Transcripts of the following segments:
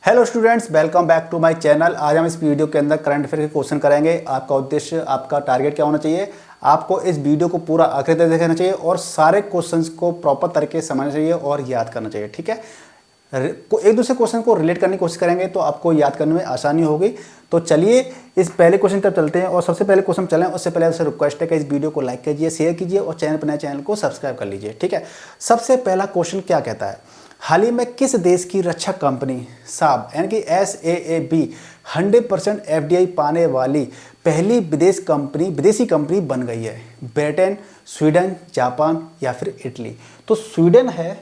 Hello students, welcome back to my channel. आज हम इस वीडियो के अंदर करंट अफेयर के क्वेश्चन करेंगे। आपका उद्देश्य, आपका टारगेट क्या होना चाहिए? आपको इस वीडियो को पूरा आखिर तक देखना चाहिए और सारे क्वेश्चंस को प्रॉपर तरीके से समझना चाहिए और याद करना चाहिए। ठीक है, एक दूसरे क्वेश्चन को रिलेट करने की कोशिश करेंगे तो आपको याद करने में आसानी होगी। तो चलिए इस पहले क्वेश्चन तक चलते हैं और सबसे पहले क्वेश्चन चलें उससे पहले आपसे रिक्वेस्ट है कि इस वीडियो को लाइक कीजिए, शेयर कीजिए और चैनल पर नए चैनल को सब्सक्राइब कर लीजिए। ठीक है, सबसे पहला क्वेश्चन क्या कहता है? हाल ही में किस देश की रक्षा कंपनी साब यानी कि SAAB 100% FDI पाने वाली पहली विदेशी कंपनी बन गई है? ब्रिटेन, स्वीडन, जापान या फिर इटली? तो स्वीडन है,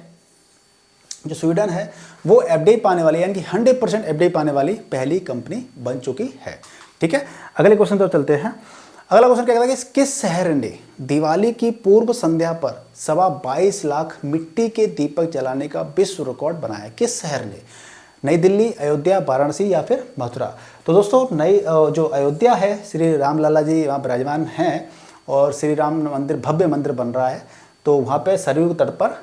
जो स्वीडन है वो FDI पाने वाली यानी कि 100% FDI पाने वाली पहली कंपनी बन चुकी है। ठीक है, अगले क्वेश्चन तो चलते हैं। अगला क्वेश्चन क्या कहता है कि किस शहर ने दिवाली की पूर्व संध्या पर 22.25 लाख मिट्टी के दीपक जलाने का विश्व रिकॉर्ड बनाया? किस शहर ने? नई दिल्ली, अयोध्या, वाराणसी या फिर मथुरा? तो दोस्तों नई जो अयोध्या है, श्री राम लला जी वहाँ विराजमान हैं और श्री राम मंदिर, भव्य मंदिर बन रहा है। तो वहाँ पे सरयू तट पर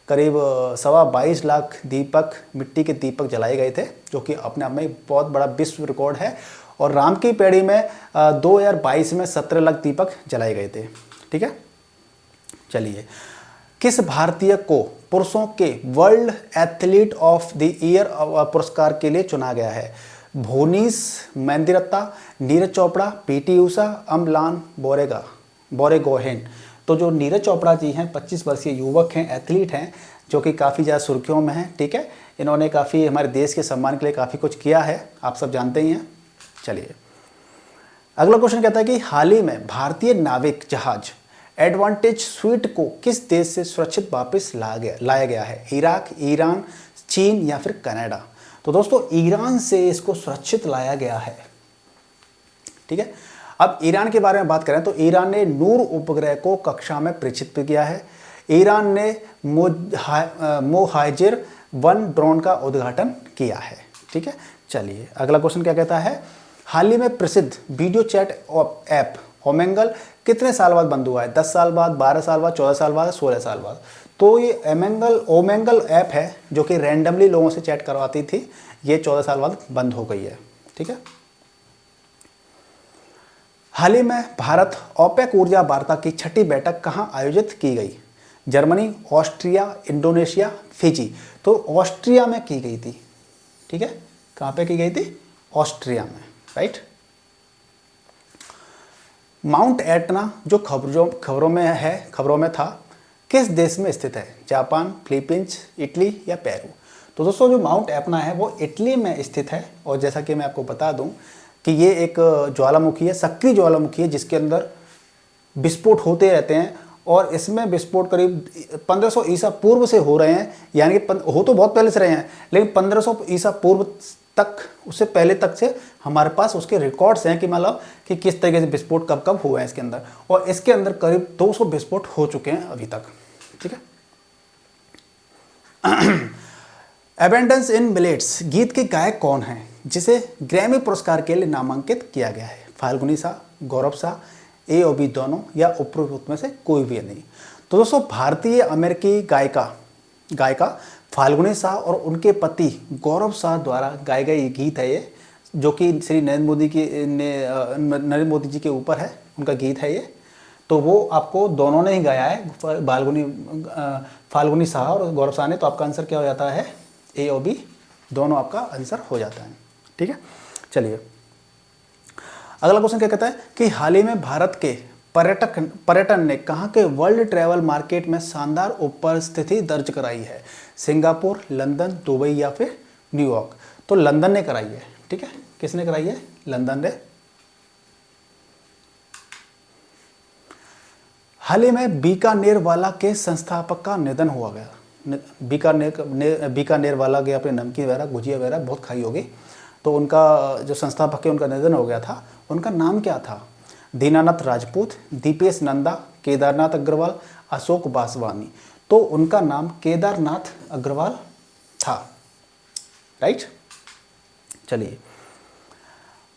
करीब 22.25 लाख दीपक, मिट्टी के दीपक जलाए गए थे, जो कि अपने आप में बहुत बड़ा विश्व रिकॉर्ड है। और राम की पेड़ी में 2022 में 17 लाख दीपक जलाए गए थे। ठीक है, चलिए, किस भारतीय को पुरुषों के world athlete of the year पुरस्कार के लिए चुना गया है? भुवनेश मेंदिरत्ता, नीरज चोपड़ा, PT ऊषा, अमलान बोरेगोहेन? तो जो नीरज चोपड़ा जी हैं 25 वर्षीय युवक हैं, एथलीट हैं, जो कि काफ़ी ज़्यादा सुर्खियों में हैं। ठीक है, इन्होंने काफ़ी हमारे देश के सम्मान के लिए काफ़ी कुछ किया है, आप सब जानते ही हैं। चलिए, अगला क्वेश्चन कहता है कि हाल ही में भारतीय नाविक जहाज एडवांटेज स्वीट को किस देश से सुरक्षित वापस लाया गया है? इराक, ईरान, चीन या फिर कनाडा? तो दोस्तों ईरान से इसको सुरक्षित लाया गया है। ठीक है, अब ईरान के बारे में बात करें तो ईरान ने नूर उपग्रह को कक्षा में प्रेषित किया है। ईरान ने मोहाजिर 1 ड्रोन का उद्घाटन किया है। ठीक है, चलिए अगला क्वेश्चन क्या कहता है? हाल ही में प्रसिद्ध वीडियो चैट ऐप ओमेंगल कितने साल बाद बंद हुआ है? 10 साल बाद, 12 साल बाद, 14 साल बाद, 16 साल बाद? तो ये ओमेंगल ऐप है जो कि रैंडमली लोगों से चैट करवाती थी, ये 14 साल बाद बंद हो गई है। ठीक है, हाल ही में भारत ओपेक ऊर्जा वार्ता की 6ठी बैठक कहाँ आयोजित की गई? Germany, Austria, Indonesia, Fiji? तो ऑस्ट्रिया में की गई थी। ठीक है, कहाँ पे की गई थी? ऑस्ट्रिया में, राइट। माउंट एटना जो खबरों में था, किस देश में स्थित है? जापान, फिलीपींस, इटली या पेरू? तो दोस्तों जो माउंट एटना है वो इटली में स्थित है। और जैसा कि मैं आपको बता दूं कि ये एक ज्वालामुखी है, सक्रिय ज्वालामुखी है, जिसके अंदर विस्फोट होते रहते हैं और इसमें विस्फोट करीब 1500 ईसा पूर्व से हो रहे हैं। यानी कि हो तो बहुत पहले से रहे हैं, लेकिन 1500 ईसा पूर्व तक, उससे पहले तक से हमारे पास उसके रिकॉर्ड्स हैं कि मतलब कि किस तरीके से विस्फोट कब कब हुए हैं इसके अंदर। और इसके अंदर करीब 200 विस्फोट हो चुके हैं अभी तक। ठीक है, एबेंडेंस इन मिलेट्स गीत के गायक कौन हैं जिसे ग्रैमी पुरस्कार के लिए नामांकित किया गया है? फाल्गुनी शाह, गौरव शाह, A और B दोनों या उपरोक्त में से कोई भी नहीं? तो दोस्तों भारतीय अमेरिकी गायिका फाल्गुनी शाह और उनके पति गौरव शाह द्वारा गाए गए ये गीत है, ये जो कि श्री नरेंद्र मोदी जी के ऊपर है, उनका गीत है ये। तो वो आपको दोनों ने ही गाया है, फाल्गुनी शाह और गौरव शाह ने। तो आपका आंसर क्या हो जाता है? A और B दोनों आपका आंसर हो जाता है। ठीक है, चलिए अगला क्वेश्चन क्या कहता है कि हाल ही में भारत के पर्यटन ने कहाँ के वर्ल्ड ट्रैवल मार्केट में शानदार उपस्थिति दर्ज कराई है? सिंगापुर, लंदन, दुबई या फिर न्यूयॉर्क? तो लंदन ने कराई है। ठीक है, किसने कराई है? लंदन ने। हाल ही में बीकानेर वाला के संस्थापक का निधन हुआ गया। बीकानेर वाला के अपने नमकीन वगैरह, गुजिया वगैरह बहुत खाई होगी। तो उनका जो संस्थापक है उनका निधन हो गया था। उनका नाम क्या था? दीनानाथ राजपूत, दीपेश नंदा, केदारनाथ अग्रवाल, अशोक बासवानी? तो उनका नाम केदारनाथ अग्रवाल था, राइट। चलिए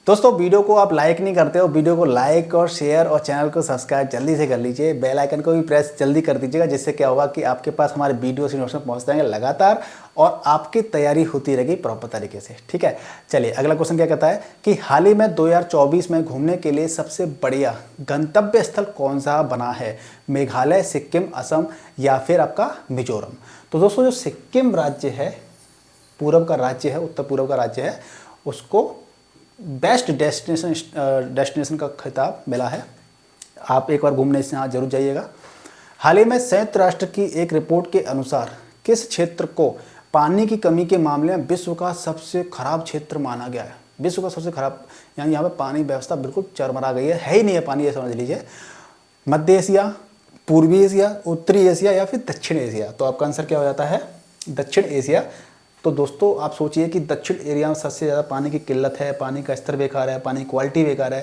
दोस्तों वीडियो को आप लाइक नहीं करते हो, वीडियो को लाइक और शेयर और चैनल को सब्सक्राइब जल्दी से कर लीजिए। बेल आइकन को भी प्रेस जल्दी कर दीजिएगा, जिससे क्या होगा कि आपके पास हमारे वीडियोस नोटिफिकेशन पहुंचते रहेंगे लगातार और आपकी तैयारी होती रहेगी प्रॉपर तरीके से। ठीक है, चलिए अगला क्वेश्चन क्या कहता है कि हाल ही में 2024 में घूमने के लिए सबसे बढ़िया गंतव्य स्थल कौन सा बना है? मेघालय, सिक्किम, असम या फिर आपका मिजोरम। तो दोस्तों जो सिक्किम राज्य है, पूर्व का राज्य है, उत्तर पूर्व का राज्य है, उसको बेस्ट डेस्टिनेशन का खिताब मिला है। आप एक बार घूमने से यहाँ जरूर जाइएगा। हाल ही में संयुक्त राष्ट्र की एक रिपोर्ट के अनुसार किस क्षेत्र को पानी की कमी के मामले में विश्व का सबसे खराब क्षेत्र माना गया है? विश्व का सबसे खराब, यानी यहाँ पे पानी व्यवस्था बिल्कुल चरमरा गई है ही नहीं है पानी, ये समझ लीजिए। मध्य एशिया, पूर्वी एशिया, उत्तरी एशिया या फिर दक्षिण एशिया? तो आपका आंसर क्या हो जाता है? दक्षिण एशिया। तो दोस्तों आप सोचिए कि दक्षिण एरिया में सबसे ज़्यादा पानी की किल्लत है, पानी का स्तर बेकार है, पानी की क्वालिटी बेकार है।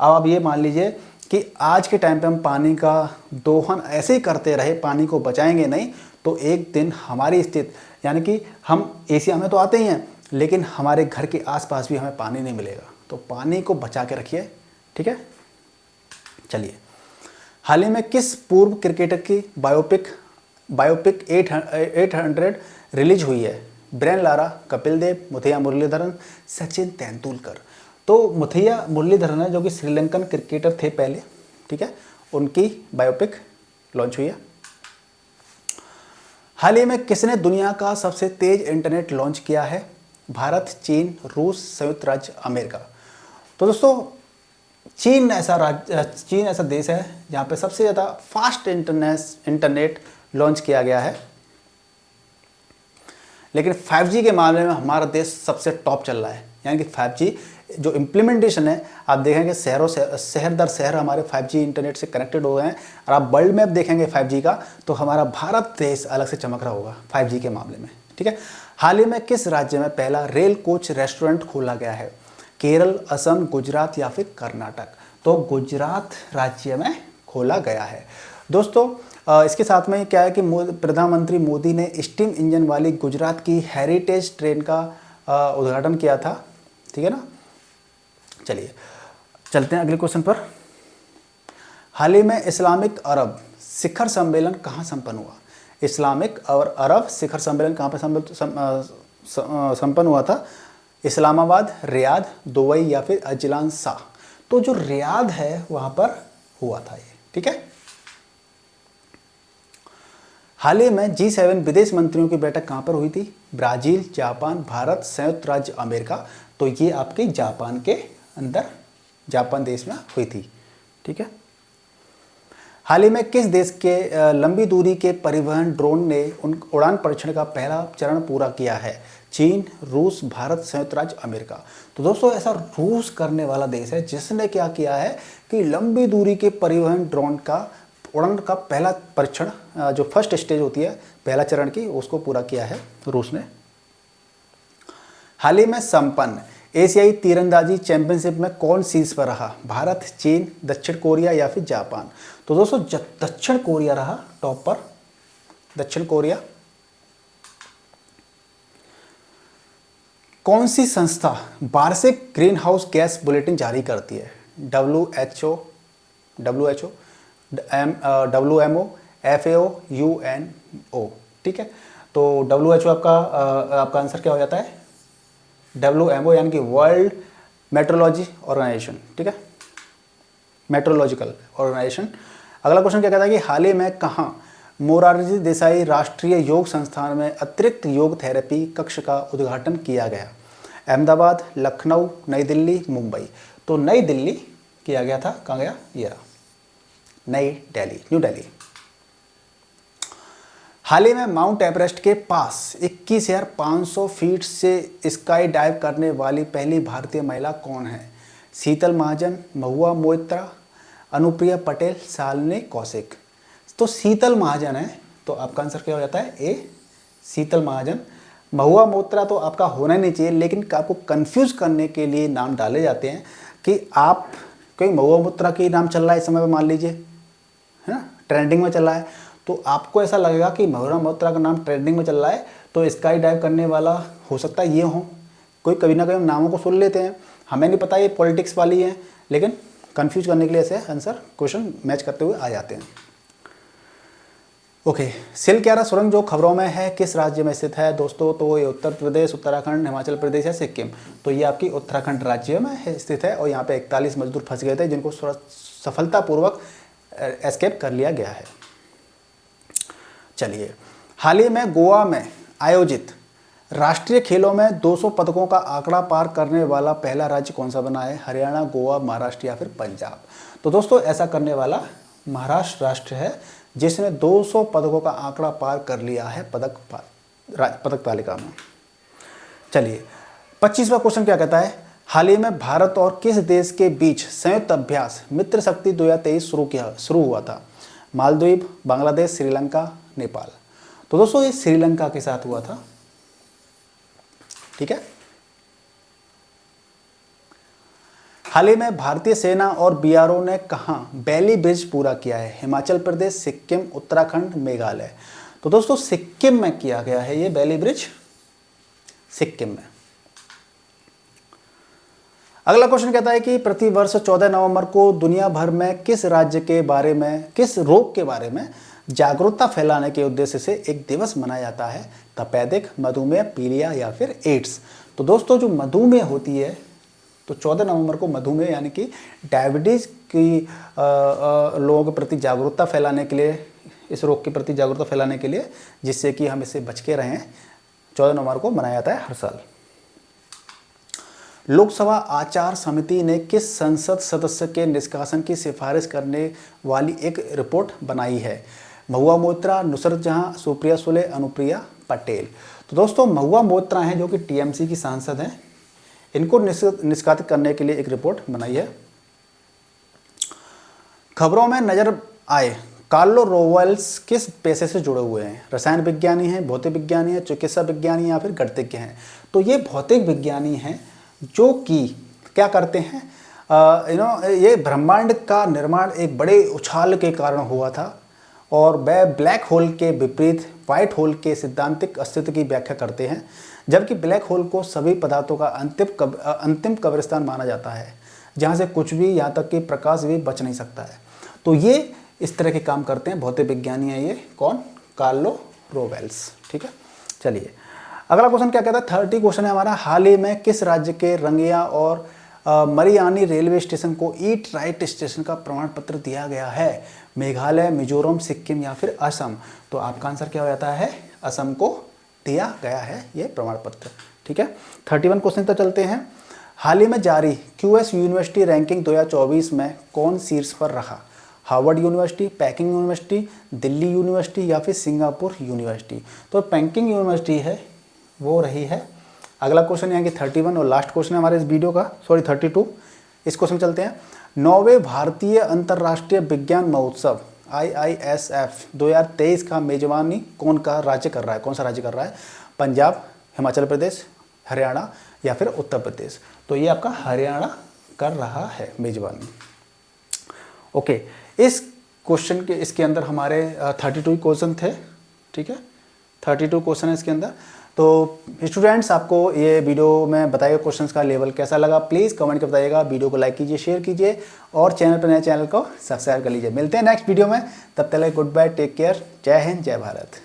अब आप ये मान लीजिए कि आज के टाइम पे हम पानी का दोहन ऐसे ही करते रहे, पानी को बचाएंगे नहीं, तो एक दिन हमारी स्थिति, यानी कि हम एशिया में तो आते ही हैं लेकिन हमारे घर के आसपास भी हमें पानी नहीं मिलेगा। तो पानी को बचा के रखिए, ठीक है। चलिए, हाल ही में किस पूर्व क्रिकेटर की बायोपिक 800 रिलीज हुई है? Brian Lara, Kapil Dev, Muttiah Muraleedharan, Sachin Tendulkar. तो मुथैया मुरलीधरन है जो कि श्रीलंकन क्रिकेटर थे पहले, ठीक है, उनकी बायोपिक लॉन्च हुई है। हाल ही में किसने दुनिया का सबसे तेज इंटरनेट लॉन्च किया है? भारत, चीन, रूस, संयुक्त राज्य अमेरिका। तो दोस्तों चीन ऐसा देश है जहाँ पे सबसे ज़्यादा फास्ट इंटरनेट लॉन्च किया गया है। लेकिन 5G के मामले में हमारा देश सबसे टॉप चल रहा है, यानी कि 5G जो इम्प्लीमेंटेशन है, आप देखेंगे शहर दर शहर हमारे 5G इंटरनेट से कनेक्टेड हो गए हैं। और आप वर्ल्ड मैप देखेंगे 5G का, तो हमारा भारत देश अलग से चमक रहा होगा 5G के मामले में, ठीक है। हाल ही में किस राज्य में पहला रेल कोच रेस्टोरेंट खोला गया है? केरल, असम, गुजरात या फिर कर्नाटक? तो गुजरात राज्य में खोला गया है। दोस्तों इसके साथ में क्या है कि प्रधानमंत्री मोदी ने स्टीम इंजन वाली गुजरात की हेरिटेज ट्रेन का उद्घाटन किया था, ठीक है ना। चलिए चलते हैं अगले क्वेश्चन पर। हाल ही में इस्लामिक अरब शिखर सम्मेलन कहाँ संपन्न हुआ? इस्लामिक और अरब शिखर सम्मेलन कहाँ पर संपन्न हुआ था? इस्लामाबाद, रियाद, दुबई या फिर अजलान शाह? तो जो रियाद है वहाँ पर हुआ था ये, ठीक है। हाल ही में G7 विदेश मंत्रियों की बैठक कहाँ पर हुई थी? ब्राज़ील, जापान, भारत, संयुक्त राज्य अमेरिका? तो ये आपके जापान के अंदर, जापान देश में हुई थी, ठीक है। हाल ही में किस देश के लंबी दूरी के परिवहन ड्रोन ने उड़ान परीक्षण का पहला चरण पूरा किया है? चीन, रूस, भारत, संयुक्त राज्य अमेरिका? तो दोस्तों ऐसा रूस करने वाला देश है जिसने क्या किया है कि लंबी दूरी के परिवहन ड्रोन का उड़ान का पहला परीक्षण, जो फर्स्ट स्टेज होती है पहला चरण की, उसको पूरा किया है रूस ने। हाल ही में संपन्न एशियाई तीरंदाजी चैंपियनशिप में कौन शीर्ष पर रहा? भारत, चीन, दक्षिण कोरिया या फिर जापान? तो दोस्तों दक्षिण कोरिया रहा टॉप पर, दक्षिण कोरिया। कौन सी संस्था वार्षिक ग्रीन हाउस गैस बुलेटिन जारी करती है? WHO, WMO, FAO, UNO, ठीक है। तो WHO आपका आंसर क्या हो जाता है? WMO यानी कि वर्ल्ड मेट्रोलॉजी ऑर्गेनाइजेशन, ठीक है, मेट्रोलॉजिकल ऑर्गेनाइजेशन। अगला क्वेश्चन क्या कहता है कि हाल ही में कहाँ मोरारजी देसाई राष्ट्रीय योग संस्थान में अतिरिक्त योग थेरेपी कक्ष का उद्घाटन किया गया? अहमदाबाद, लखनऊ, नई दिल्ली, मुंबई? तो नई दिल्ली किया गया था। कहाँ गया? ये रहा, नई दिल्ली, न्यू दिल्ली। हाल ही में माउंट एवरेस्ट के पास 21,500 फीट से स्काई डाइव करने वाली पहली भारतीय महिला कौन है? शीतल महाजन, महुआ मोइत्रा, अनुप्रिया पटेल, शालिनी कौशिक? तो शीतल महाजन है, तो आपका आंसर क्या हो जाता है? ए, शीतल महाजन। महुआ मोइत्रा तो आपका होना ही नहीं चाहिए, लेकिन आपको कंफ्यूज करने के लिए नाम डाले जाते हैं कि आप कोई महुआ मोइत्रा के नाम चल रहा है इस समय पर, मान लीजिए, है ना, ट्रेंडिंग में चल रहा है, तो आपको ऐसा लगेगा कि महुआ मोइत्रा का नाम ट्रेंडिंग में चल रहा है, तो स्काई डाइव करने वाला हो सकता है ये हो, कोई कभी ना कभी नामों को सुन लेते हैं, हमें नहीं पता ये पॉलिटिक्स वाली है, लेकिन कंफ्यूज करने के लिए ऐसे आंसर क्वेश्चन मैच करते हुए आ जाते हैं। ओके, सिलक्यारा सुरंग जो खबरों में है किस राज्य में स्थित है दोस्तों? तो ये उत्तर प्रदेश, उत्तराखंड, हिमाचल प्रदेश या सिक्किम। तो ये आपकी उत्तराखंड राज्य में स्थित है और यहाँ पे 41 मजदूर फंस गए थे जिनको सफलतापूर्वक एस्केप कर लिया गया है। चलिए, हाल ही में गोवा में आयोजित राष्ट्रीय खेलों में 200 पदकों का आंकड़ा पार करने वाला पहला राज्य कौन सा बना है? हरियाणा, गोवा, महाराष्ट्र या फिर पंजाब? तो दोस्तों ऐसा करने वाला महाराष्ट्र राष्ट्र है जिसने 200 पदकों का आंकड़ा पार कर लिया है पदक तालिका में। चलिए, 25वां क्वेश्चन क्या कहता है? हाल ही में भारत और किस देश के बीच संयुक्त अभ्यास मित्र शक्ति 2023 शुरू हुआ था? मालदीव, बांग्लादेश, श्रीलंका, नेपाल। तो दोस्तों ये श्रीलंका के साथ हुआ था। ठीक है, हाल ही में भारतीय सेना और बीआरओ ने कहां बैली ब्रिज पूरा किया है? हिमाचल प्रदेश, सिक्किम, उत्तराखंड, मेघालय। तो दोस्तों सिक्किम में किया गया है ये बैली ब्रिज, सिक्किम में। अगला क्वेश्चन कहता है कि प्रतिवर्ष 14 नवंबर को दुनिया भर में किस राज्य के बारे में, किस रोग के बारे में जागरूकता फैलाने के उद्देश्य से एक दिवस मनाया जाता है? तपेदिक, मधुमेह, पीलिया या फिर एड्स। तो दोस्तों जो मधुमेह होती है, तो 14 नवंबर को मधुमेह यानी कि डायबिटीज़ की लोगों के प्रति जागरूकता फैलाने के लिए, इस रोग के प्रति जागरूकता फैलाने के लिए, जिससे कि हम इससे बच के रहें, 14 नवंबर को मनाया जाता है हर साल। लोकसभा आचार समिति ने किस संसद सदस्य के निष्कासन की सिफारिश करने वाली एक रिपोर्ट बनाई है? महुआ मोइत्रा, नुसरत जहां, सुप्रिया सुले, अनुप्रिया पटेल। तो दोस्तों महुआ मोइत्रा हैं जो कि टीएमसी की सांसद हैं, इनको निष्कासित करने के लिए एक रिपोर्ट बनाई है। खबरों में नजर आए कार्लो रोवेल्स किस पेशे से जुड़े हुए हैं? रसायन विज्ञानी हैं, भौतिक विज्ञानी हैं, चिकित्सा विज्ञानी या फिर गणितज्ञ हैं? तो ये भौतिक विज्ञानी हैं जो कि क्या करते हैं, ये ब्रह्मांड का निर्माण एक बड़े उछाल के कारण हुआ था और वह ब्लैक होल के विपरीत व्हाइट होल के सिद्धांतिक अस्तित्व की व्याख्या करते हैं, जबकि ब्लैक होल को सभी पदार्थों का अंतिम कब्रिस्तान माना जाता है, जहाँ से कुछ भी, यहाँ तक कि प्रकाश भी बच नहीं सकता है। तो ये इस तरह के काम करते हैं, भौतिक विज्ञानी है ये। कौन? कार्लो रोवेल्स। ठीक है, चलिए अगला क्वेश्चन क्या कहता है? 30 क्वेश्चन है हमारा। हाल ही में किस राज्य के रंगिया और मरियानी रेलवे स्टेशन को ईट राइट स्टेशन का प्रमाण पत्र दिया गया है? मेघालय, मिजोरम, सिक्किम या फिर असम? तो आपका आंसर क्या हो जाता है? असम को दिया गया है ये प्रमाण पत्र। ठीक है, 31 क्वेश्चन तक चलते हैं। हाल ही में जारी क्यूएस यूनिवर्सिटी रैंकिंग 2024 में कौन शीर्ष पर रहा? Harvard university, packing university, Delhi university या फिर सिंगापुर यूनिवर्सिटी? तो पेकिंग यूनिवर्सिटी है वो रही है। अगला क्वेश्चन यहाँ की 31 और लास्ट क्वेश्चन है हमारे इस वीडियो का, सॉरी 32। इस क्वेश्चन चलते हैं। 9वें भारतीय अंतर्राष्ट्रीय विज्ञान महोत्सव IISF 2023 का मेजबानी कौन का राज्य कर रहा है? कौन सा राज्य कर रहा है? पंजाब, हिमाचल प्रदेश, हरियाणा या फिर उत्तर प्रदेश? तो ये आपका हरियाणा कर रहा है मेजबानी। ओके, इस क्वेश्चन के इसके अंदर हमारे 32 क्वेश्चन थे। ठीक है, 32 क्वेश्चन है इसके अंदर। तो स्टूडेंट्स आपको ये वीडियो में बताए गए क्वेश्चंस का लेवल कैसा लगा प्लीज़ कमेंट कर बताइएगा। वीडियो को लाइक कीजिए, शेयर कीजिए और चैनल पर नए चैनल को सब्सक्राइब कर लीजिए। मिलते हैं नेक्स्ट वीडियो में, तब तक गुड बाय, टेक केयर, जय हिंद, जय भारत।